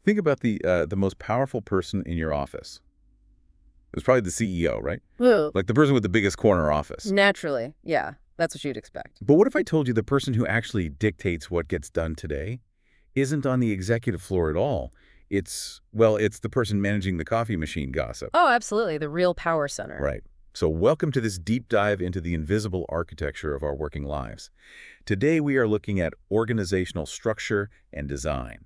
Think about the most powerful person in your office. It was probably the CEO, right? Whoa. Like the person with the biggest corner office. Naturally, yeah. That's what you'd expect. But what if I told you the person who actually dictates what gets done today isn't on the executive floor at all? It's the person managing the coffee machine gossip. Oh, absolutely. The real power center. Right. So welcome to this deep dive into the invisible architecture of our working lives. Today we are looking at organizational structure and design.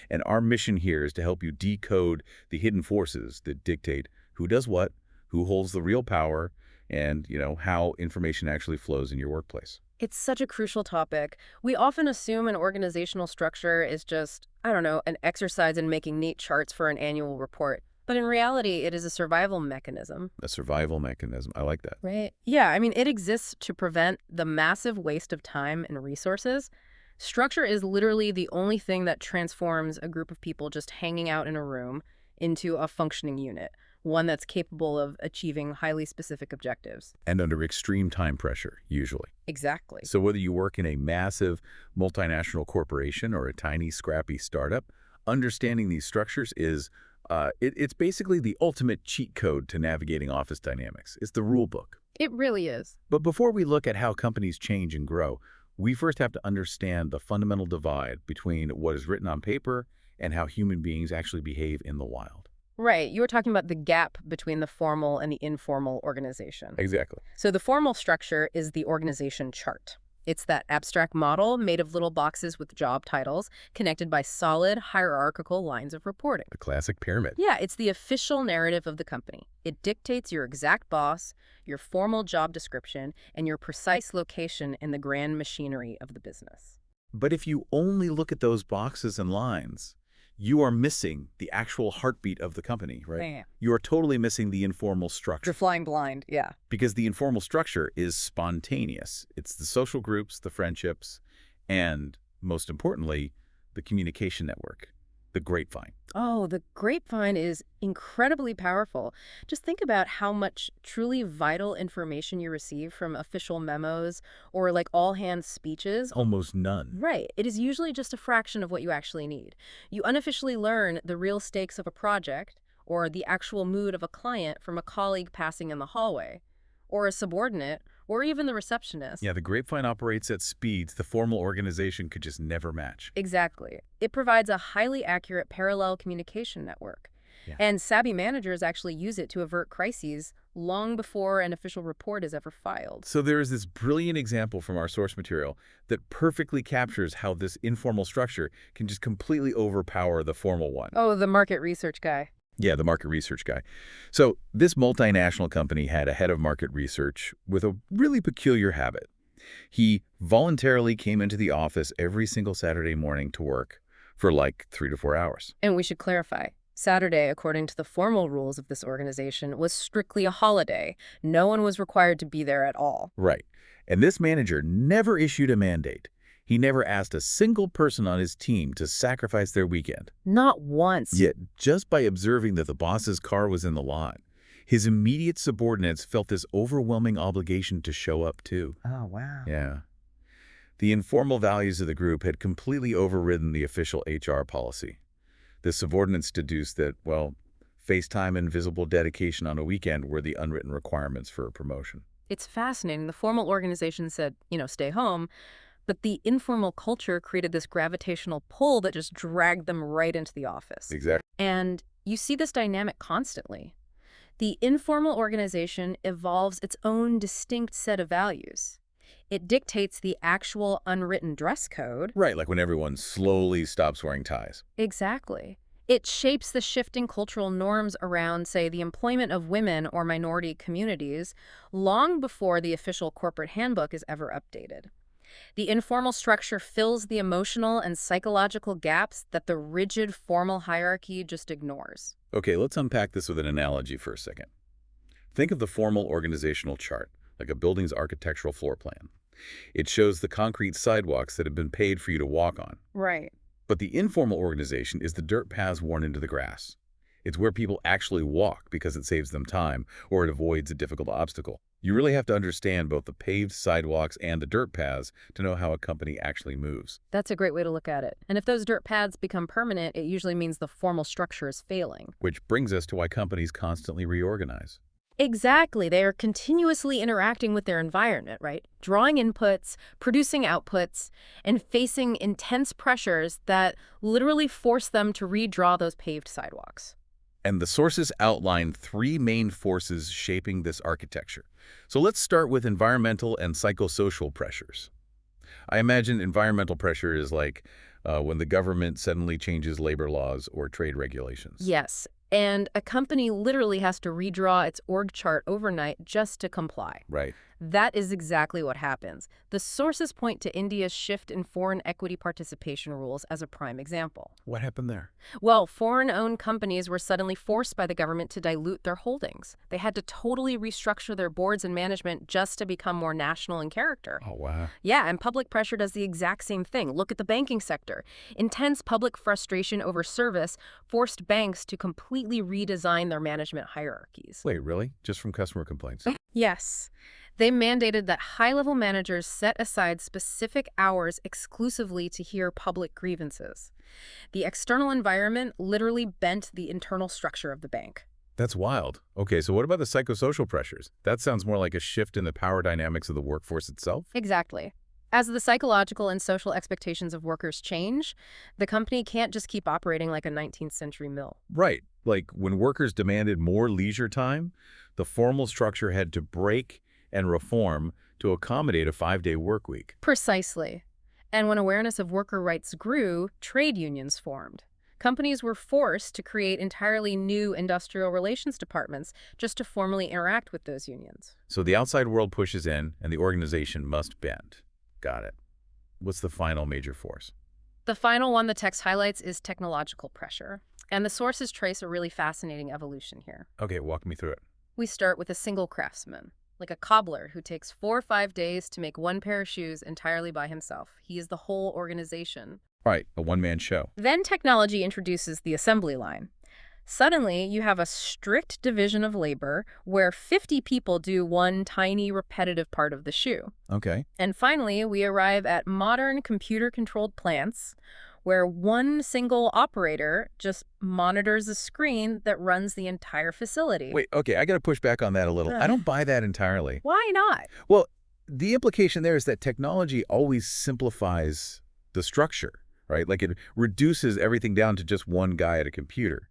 And our mission here is to help you decode the hidden forces that dictate who does what, who holds the real power, and, how information actually flows in your workplace. It's such a crucial topic. We often assume an organizational structure is just, I don't know, an exercise in making neat charts for an annual report. But in reality, it is a survival mechanism. A survival mechanism. I like that. Right. Yeah, I mean, it exists to prevent the massive waste of time and resources. Structure is literally the only thing that transforms a group of people just hanging out in a room into a functioning unit, one that's capable of achieving highly specific objectives. And under extreme time pressure, usually. Exactly. So whether you work in a massive multinational corporation or a tiny, scrappy startup, understanding these structures is it's basically the ultimate cheat code to navigating office dynamics. It's the rule book. It really is. But before we look at how companies change and grow, we first have to understand the fundamental divide between what is written on paper and how human beings actually behave in the wild. Right. You were talking about the gap between the formal and the informal organization. Exactly. So the formal structure is the organization chart. It's that abstract model made of little boxes with job titles connected by solid hierarchical lines of reporting. The classic pyramid. Yeah, it's the official narrative of the company. It dictates your exact boss, your formal job description, and your precise location in the grand machinery of the business. But if you only look at those boxes and lines, you are missing the actual heartbeat of the company, right? Bam. You are totally missing the informal structure. You're flying blind, yeah. Because the informal structure is spontaneous. It's the social groups, the friendships, and, most importantly, the communication network, the grapevine. Oh, the grapevine is incredibly powerful. Just think about how much truly vital information you receive from official memos or like all-hands speeches. Almost none. Right. It is usually just a fraction of what you actually need. You unofficially learn the real stakes of a project or the actual mood of a client from a colleague passing in the hallway, or a subordinate, or even the receptionist. Yeah, the grapevine operates at speeds the formal organization could just never match. Exactly. It provides a highly accurate parallel communication network. Yeah. And savvy managers actually use it to avert crises long before an official report is ever filed. So there is this brilliant example from our source material that perfectly captures how this informal structure can just completely overpower the formal one. Oh, the market research guy. Yeah, the market research guy. So this multinational company had a head of market research with a really peculiar habit. He voluntarily came into the office every single Saturday morning to work for like 3 to 4 hours. And we should clarify. Saturday, according to the formal rules of this organization, was strictly a holiday. No one was required to be there at all. Right. And this manager never issued a mandate. He never asked a single person on his team to sacrifice their weekend. Not once. Yet, just by observing that the boss's car was in the lot, his immediate subordinates felt this overwhelming obligation to show up too. Oh, wow. Yeah. The informal values of the group had completely overridden the official HR policy. The subordinates deduced that, face time and visible dedication on a weekend were the unwritten requirements for a promotion. It's fascinating. The formal organization said, stay home. But the informal culture created this gravitational pull that just dragged them right into the office. Exactly. And you see this dynamic constantly. The informal organization evolves its own distinct set of values. It dictates the actual unwritten dress code. Right, like when everyone slowly stops wearing ties. Exactly. It shapes the shifting cultural norms around, say, the employment of women or minority communities long before the official corporate handbook is ever updated. The informal structure fills the emotional and psychological gaps that the rigid formal hierarchy just ignores. Okay, let's unpack this with an analogy for a second. Think of the formal organizational chart, like a building's architectural floor plan. It shows the concrete sidewalks that have been paid for you to walk on. Right. But the informal organization is the dirt paths worn into the grass. It's where people actually walk because it saves them time or it avoids a difficult obstacle. You really have to understand both the paved sidewalks and the dirt paths to know how a company actually moves. That's a great way to look at it. And if those dirt paths become permanent, it usually means the formal structure is failing. Which brings us to why companies constantly reorganize. Exactly. They are continuously interacting with their environment, right? Drawing inputs, producing outputs, and facing intense pressures that literally force them to redraw those paved sidewalks. And the sources outline three main forces shaping this architecture. So let's start with environmental and psychosocial pressures. I imagine environmental pressure is like when the government suddenly changes labor laws or trade regulations. Yes, and a company literally has to redraw its org chart overnight just to comply. Right. That is exactly what happens. The sources point to India's shift in foreign equity participation rules as a prime example. What happened there? Well, foreign-owned companies were suddenly forced by the government to dilute their holdings. They had to totally restructure their boards and management just to become more national in character. Oh, wow. Yeah, and public pressure does the exact same thing. Look at the banking sector. Intense public frustration over service forced banks to completely redesign their management hierarchies. Wait, really? Just from customer complaints? Yes. They mandated that high-level managers set aside specific hours exclusively to hear public grievances. The external environment literally bent the internal structure of the bank. That's wild. Okay, so what about the psychosocial pressures? That sounds more like a shift in the power dynamics of the workforce itself? Exactly. As the psychological and social expectations of workers change, the company can't just keep operating like a 19th century mill. Right. Like when workers demanded more leisure time, the formal structure had to break and reform to accommodate a 5-day work week. Precisely. And when awareness of worker rights grew, trade unions formed. Companies were forced to create entirely new industrial relations departments just to formally interact with those unions. So the outside world pushes in, and the organization must bend. Got it. What's the final major force? The final one the text highlights is technological pressure. And the sources trace a really fascinating evolution here. Okay, walk me through it. We start with a single craftsman, like a cobbler who takes 4 or 5 days to make one pair of shoes entirely by himself. He is the whole organization. Right, a one-man show. Then technology introduces the assembly line. Suddenly, you have a strict division of labor where 50 people do one tiny repetitive part of the shoe. Okay. And finally, we arrive at modern computer-controlled plants where one single operator just monitors a screen that runs the entire facility. Wait, okay, I got to push back on that a little. I don't buy that entirely. Why not? Well, the implication there is that technology always simplifies the structure, right? Like it reduces everything down to just one guy at a computer.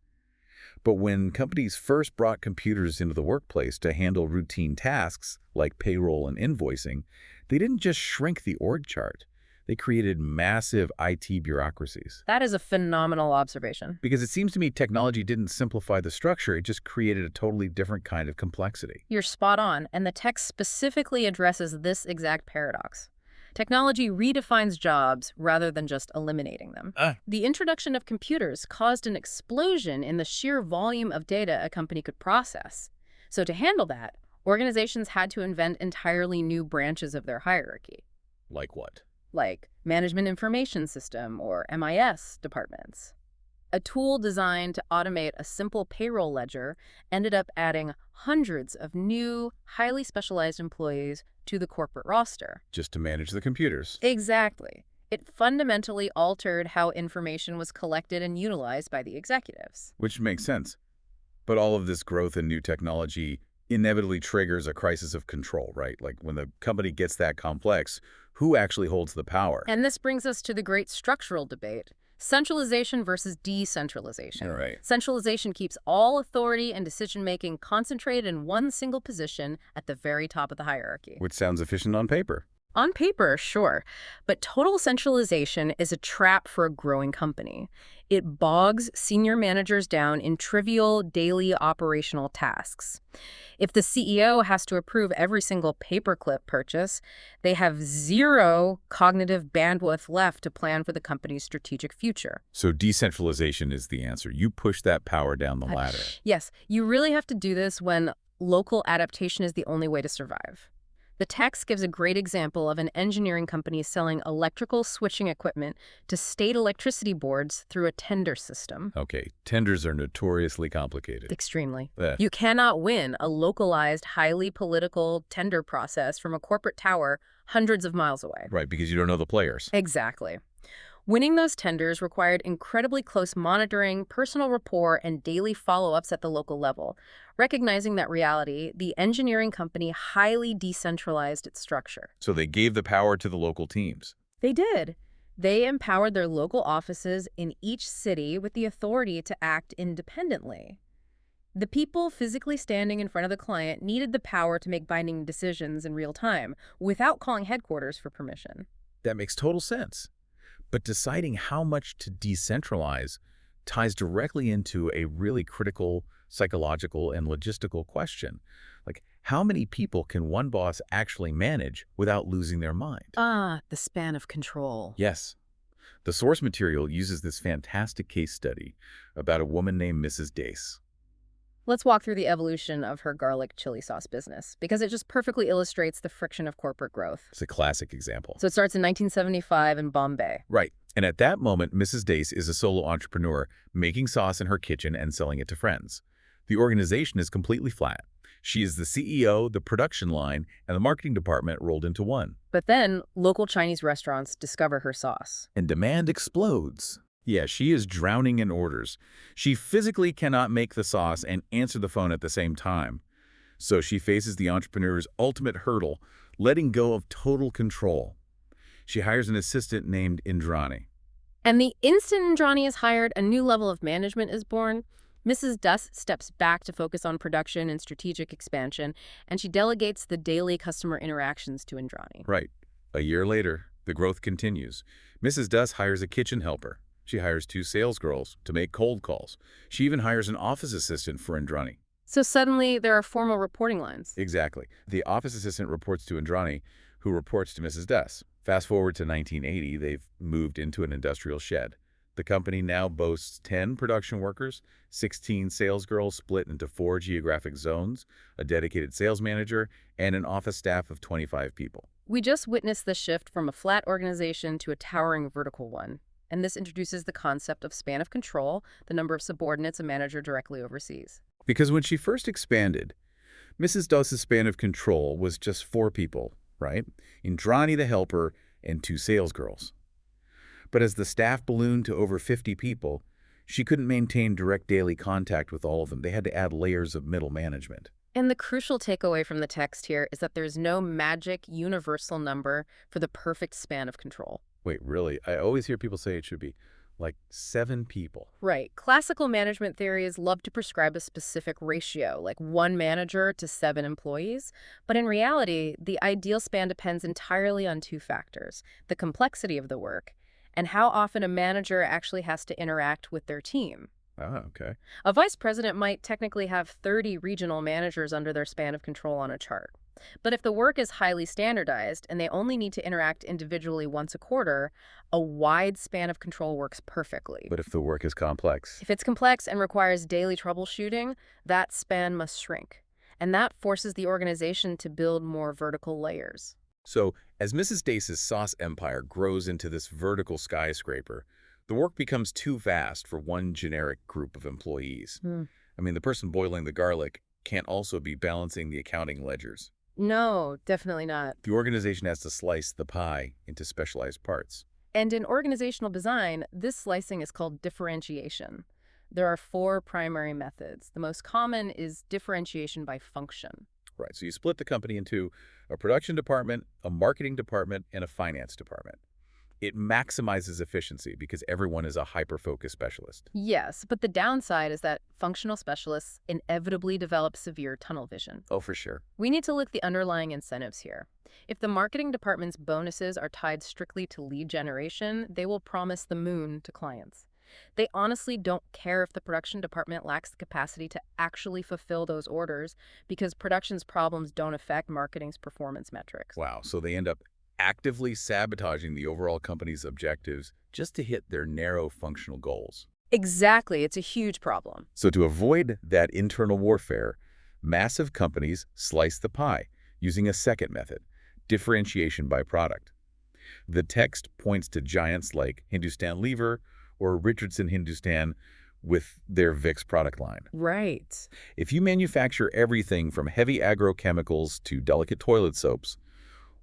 But when companies first brought computers into the workplace to handle routine tasks like payroll and invoicing, they didn't just shrink the org chart. They created massive IT bureaucracies. That is a phenomenal observation. Because it seems to me technology didn't simplify the structure, it just created a totally different kind of complexity. You're spot on, and the text specifically addresses this exact paradox. Technology redefines jobs rather than just eliminating them. The introduction of computers caused an explosion in the sheer volume of data a company could process. So to handle that, organizations had to invent entirely new branches of their hierarchy. Like what? Like Management Information System, or MIS, departments. A tool designed to automate a simple payroll ledger ended up adding hundreds of new, highly specialized employees to the corporate roster. Just to manage the computers. Exactly. It fundamentally altered how information was collected and utilized by the executives. Which makes sense. But all of this growth in new technology inevitably triggers a crisis of control, right? Like when the company gets that complex, who actually holds the power? And this brings us to the great structural debate. Centralization versus decentralization. All right. Centralization keeps all authority and decision-making concentrated in one single position at the very top of the hierarchy. Which sounds efficient on paper. On paper, sure, but total centralization is a trap for a growing company. It bogs senior managers down in trivial daily operational tasks. If the CEO has to approve every single paperclip purchase, they have zero cognitive bandwidth left to plan for the company's strategic future. So decentralization is the answer. You push that power down the ladder. Yes, you really have to do this when local adaptation is the only way to survive. The text gives a great example of an engineering company selling electrical switching equipment to state electricity boards through a tender system. Okay, tenders are notoriously complicated. Extremely. Eh, You cannot win a localized, highly political tender process from a corporate tower hundreds of miles away. right, because you don't know the players. Exactly. Winning those tenders required incredibly close monitoring, personal rapport, and daily follow-ups at the local level. Recognizing that reality, the engineering company highly decentralized its structure. So they gave the power to the local teams. They did. They empowered their local offices in each city with the authority to act independently. The people physically standing in front of the client needed the power to make binding decisions in real time without calling headquarters for permission. That makes total sense. But deciding how much to decentralize ties directly into a really critical psychological and logistical question. Like, how many people can one boss actually manage without losing their mind? The span of control. Yes. The source material uses this fantastic case study about a woman named Mrs. Dace. Let's walk through the evolution of her garlic chili sauce business, because it just perfectly illustrates the friction of corporate growth. It's a classic example. So it starts in 1975 in Bombay. Right. And at that moment, Mrs. Dace is a solo entrepreneur making sauce in her kitchen and selling it to friends. The organization is completely flat. She is the CEO, the production line, and the marketing department rolled into one. But then, local Chinese restaurants discover her sauce. And demand explodes. Yeah, she is drowning in orders. She physically cannot make the sauce and answer the phone at the same time. So she faces the entrepreneur's ultimate hurdle, letting go of total control. She hires an assistant named Indrani. And the instant Indrani is hired, a new level of management is born. Mrs. Duss steps back to focus on production and strategic expansion, and she delegates the daily customer interactions to Indrani. Right. A year later, the growth continues. Mrs. Duss hires a kitchen helper. She hires 2 sales girls to make cold calls. She even hires an office assistant for Indrani. So suddenly, there are formal reporting lines. Exactly. The office assistant reports to Indrani, who reports to Mrs. Duss. Fast forward to 1980, they've moved into an industrial shed. The company now boasts 10 production workers, 16 sales girls split into 4 geographic zones, a dedicated sales manager, and an office staff of 25 people. We just witnessed the shift from a flat organization to a towering vertical one. And this introduces the concept of span of control, the number of subordinates a manager directly oversees. Because when she first expanded, Mrs. Duss's span of control was just 4 people, right? Indrani the helper and 2 sales girls. But as the staff ballooned to over 50 people, she couldn't maintain direct daily contact with all of them. They had to add layers of middle management. And the crucial takeaway from the text here is that there's no magic universal number for the perfect span of control. Wait, really? I always hear people say it should be like 7 people. Right. Classical management theories love to prescribe a specific ratio, like 1 manager to 7 employees. But in reality, the ideal span depends entirely on 2 factors: the complexity of the work and how often a manager actually has to interact with their team. Ah, okay. A vice president might technically have 30 regional managers under their span of control on a chart. But if the work is highly standardized and they only need to interact individually once a quarter, a wide span of control works perfectly. But if the work is complex? If it's complex and requires daily troubleshooting, that span must shrink. And that forces the organization to build more vertical layers. So, as Mrs. Dace's sauce empire grows into this vertical skyscraper, the work becomes too vast for one generic group of employees. I mean, the person boiling the garlic can't also be balancing the accounting ledgers. No, definitely not. The organization has to slice the pie into specialized parts. And in organizational design, this slicing is called differentiation. There are 4 primary methods. The most common is differentiation by function. Right, so you split the company into a production department, a marketing department, and a finance department. It maximizes efficiency because everyone is a hyper-focused specialist. Yes, but the downside is that functional specialists inevitably develop severe tunnel vision. Oh, for sure. We need to look at the underlying incentives here. If the marketing department's bonuses are tied strictly to lead generation, they will promise the moon to clients. They honestly don't care if the production department lacks the capacity to actually fulfill those orders because production's problems don't affect marketing's performance metrics. Wow, so they end up actively sabotaging the overall company's objectives just to hit their narrow functional goals. Exactly. It's a huge problem. So to avoid that internal warfare, massive companies slice the pie using a second method. differentiation by product. The text points to giants like Hindustan Lever or Richardson Hindustan with their Vicks product line. Right. If you manufacture everything from heavy agrochemicals to delicate toilet soaps,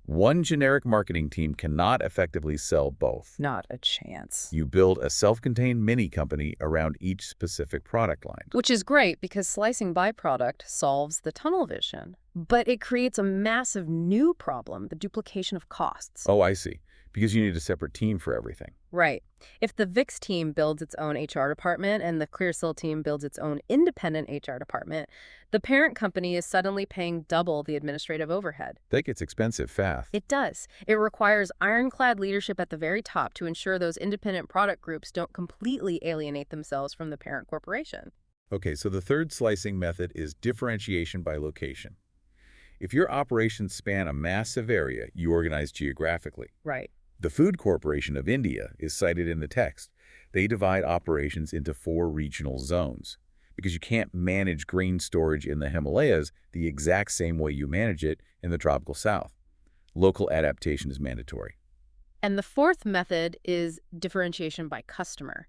one generic marketing team cannot effectively sell both. Not a chance. You build a self-contained mini company around each specific product line. Which is great because slicing by product solves the tunnel vision. But it creates a massive new problem, the duplication of costs. Oh, I see. Because you need a separate team for everything. Right. If the VIX team builds its own HR department and the ClearSale team builds its own independent HR department, the parent company is suddenly paying double the administrative overhead. That gets expensive fast. It does. It requires ironclad leadership at the very top to ensure those independent product groups don't completely alienate themselves from the parent corporation. Okay, so the third slicing method is differentiation by location. If your operations span a massive area, you organize geographically. Right. The Food Corporation of India is cited in the text. They divide operations into 4 regional zones because you can't manage grain storage in the Himalayas the exact same way you manage it in the tropical south. Local adaptation is mandatory. And the fourth method is differentiation by customer.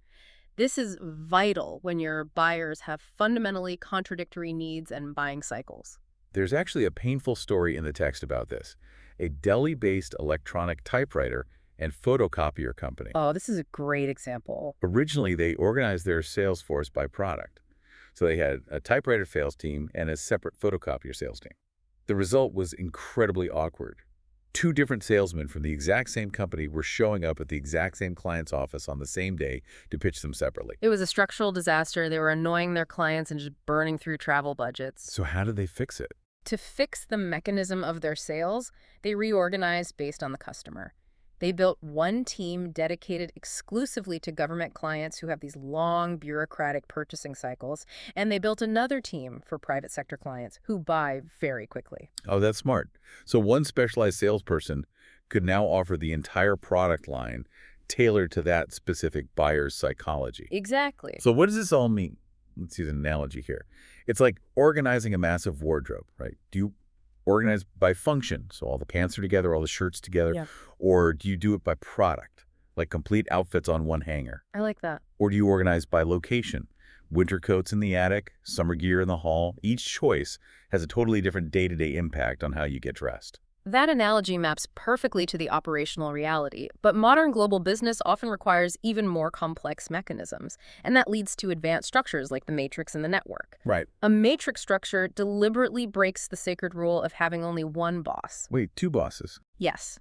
This is vital when your buyers have fundamentally contradictory needs and buying cycles. There's actually a painful story in the text about this. A Delhi-based electronic typewriter and photocopier company. Oh, this is a great example. Originally, they organized their sales force by product. So they had a typewriter sales team and a separate photocopier sales team. The result was incredibly awkward. 2 different salesmen from the exact same company were showing up at the exact same client's office on the same day to pitch them separately. It was a structural disaster. They were annoying their clients and just burning through travel budgets. So how did they fix it? To fix the mechanism of their sales, they reorganized based on the customer. They built one team dedicated exclusively to government clients who have these long bureaucratic purchasing cycles, and they built another team for private sector clients who buy very quickly. Oh, that's smart. So one specialized salesperson could now offer the entire product line tailored to that specific buyer's psychology. Exactly. So what does this all mean? Let's use an analogy here. It's like organizing a massive wardrobe, right? Do you organize by function, so all the pants are together, all the shirts together? Yeah. Or do you do it by product, like complete outfits on one hanger? I like that. Or do you organize by location? Winter coats in the attic, summer gear in the hall. Each choice has a totally different day-to-day impact on how you get dressed. That analogy maps perfectly to the operational reality, but modern global business often requires even more complex mechanisms, and that leads to advanced structures like the matrix and the network. Right. A matrix structure deliberately breaks the sacred rule of having only one boss. Wait, 2 bosses? Yes.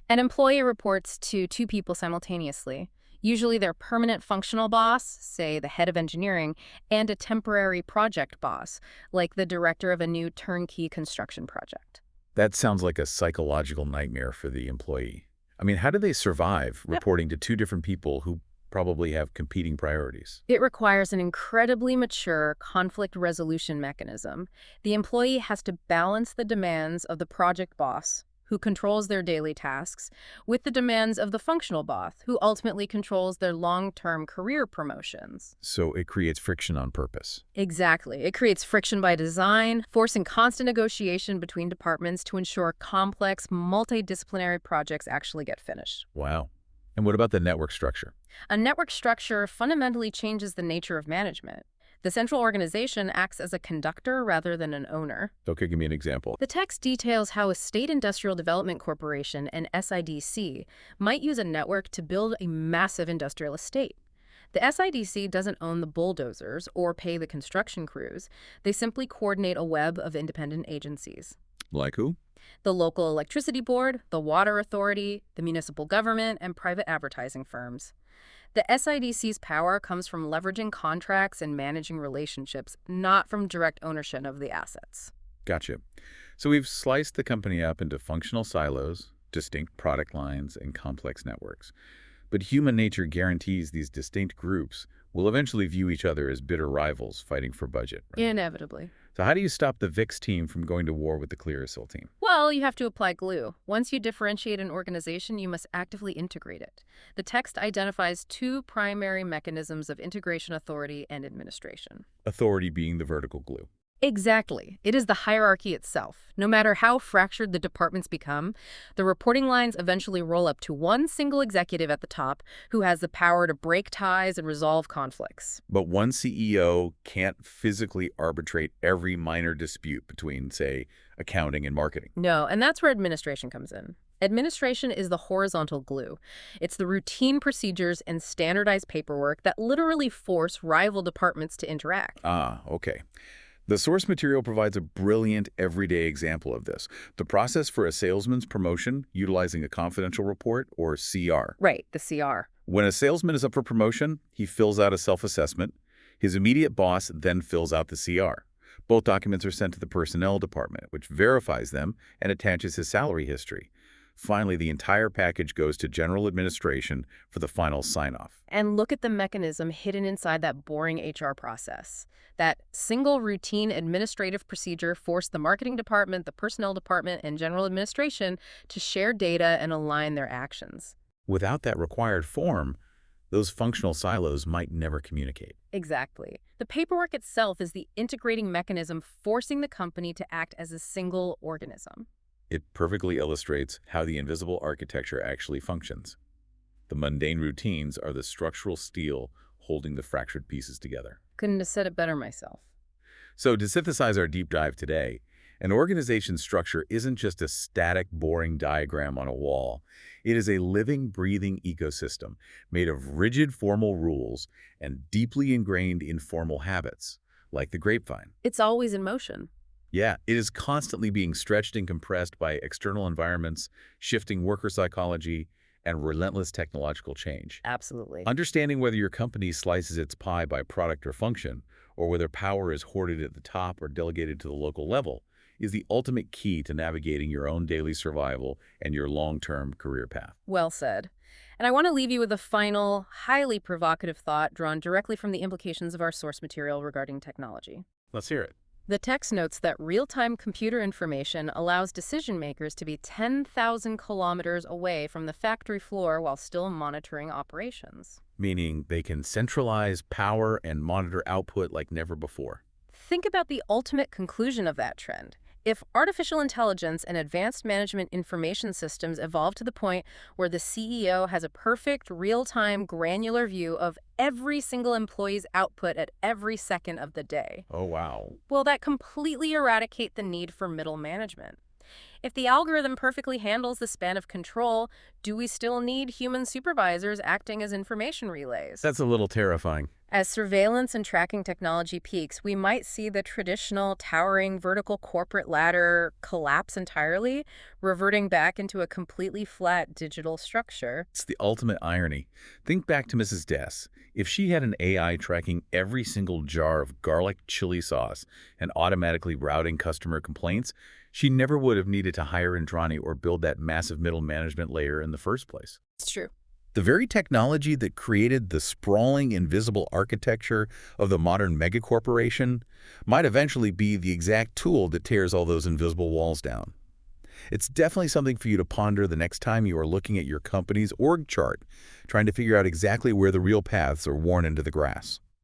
An employee reports to 2 people simultaneously, usually their permanent functional boss, say the head of engineering, and a temporary project boss, like the director of a new turnkey construction project. That sounds like a psychological nightmare for the employee. I mean, how do they survive reporting to 2 different people who probably have competing priorities? It requires an incredibly mature conflict resolution mechanism. The employee has to balance the demands of the project boss, who controls their daily tasks, with the demands of the functional boss, who ultimately controls their long-term career promotions. So it creates friction on purpose. Exactly. It creates friction by design, forcing constant negotiation between departments to ensure complex, multidisciplinary projects actually get finished. Wow. And what about the network structure? A network structure fundamentally changes the nature of management. The central organization acts as a conductor rather than an owner. Okay, give me an example. The text details how a state industrial development corporation, an SIDC, might use a network to build a massive industrial estate. The SIDC doesn't own the bulldozers or pay the construction crews. They simply coordinate a web of independent agencies. Like who? The local electricity board, the water authority, the municipal government, and private advertising firms. The SIDC's power comes from leveraging contracts and managing relationships, not from direct ownership of the assets. Gotcha. So we've sliced the company up into functional silos, distinct product lines, and complex networks. But human nature guarantees these distinct groups will eventually view each other as bitter rivals fighting for budget. Right? Inevitably. So how do you stop the VIX team from going to war with the ClearSale team? Well, you have to apply glue. Once you differentiate an organization, you must actively integrate it. The text identifies 2 primary mechanisms of integration: authority and administration. Authority being the vertical glue. Exactly. It is the hierarchy itself. No matter how fractured the departments become, the reporting lines eventually roll up to one single executive at the top who has the power to break ties and resolve conflicts. But one CEO can't physically arbitrate every minor dispute between, say, accounting and marketing. No, and that's where administration comes in. Administration is the horizontal glue. It's the routine procedures and standardized paperwork that literally force rival departments to interact. Ah, okay. The source material provides a brilliant everyday example of this. The process for a salesman's promotion utilizing a confidential report, or CR. Right, the CR. When a salesman is up for promotion, he fills out a self-assessment. His immediate boss then fills out the CR. Both documents are sent to the personnel department, which verifies them and attaches his salary history. Finally, the entire package goes to general administration for the final sign-off. And look at the mechanism hidden inside that boring HR process. That single routine administrative procedure forced the marketing department, the personnel department, and general administration to share data and align their actions. Without that required form, those functional silos might never communicate. Exactly. The paperwork itself is the integrating mechanism forcing the company to act as a single organism. It perfectly illustrates how the invisible architecture actually functions. The mundane routines are the structural steel holding the fractured pieces together. Couldn't have said it better myself. So to synthesize our deep dive today, an organization's structure isn't just a static, boring diagram on a wall. It is a living, breathing ecosystem made of rigid formal rules and deeply ingrained informal habits, like the grapevine. It's always in motion. Yeah, it is constantly being stretched and compressed by external environments, shifting worker psychology, and relentless technological change. Absolutely. Understanding whether your company slices its pie by product or function, or whether power is hoarded at the top or delegated to the local level, is the ultimate key to navigating your own daily survival and your long-term career path. Well said. And I want to leave you with a final, highly provocative thought drawn directly from the implications of our source material regarding technology. Let's hear it. The text notes that real-time computer information allows decision makers to be 10,000 kilometers away from the factory floor while still monitoring operations. Meaning they can centralize power and monitor output like never before. Think about the ultimate conclusion of that trend. If artificial intelligence and advanced management information systems evolve to the point where the CEO has a perfect, real-time, granular view of every single employee's output at every second of the day, Oh, wow. will that completely eradicate the need for middle management? If the algorithm perfectly handles the span of control, do we still need human supervisors acting as information relays? That's a little terrifying. As surveillance and tracking technology peaks, we might see the traditional towering vertical corporate ladder collapse entirely, reverting back into a completely flat digital structure. It's the ultimate irony. Think back to Mrs. Dess. If she had an AI tracking every single jar of garlic chili sauce and automatically routing customer complaints, she never would have needed to hire Indrani or build that massive middle management layer in the first place. It's true. The very technology that created the sprawling, invisible architecture of the modern megacorporation might eventually be the exact tool that tears all those invisible walls down. It's definitely something for you to ponder the next time you are looking at your company's org chart, trying to figure out exactly where the real paths are worn into the grass.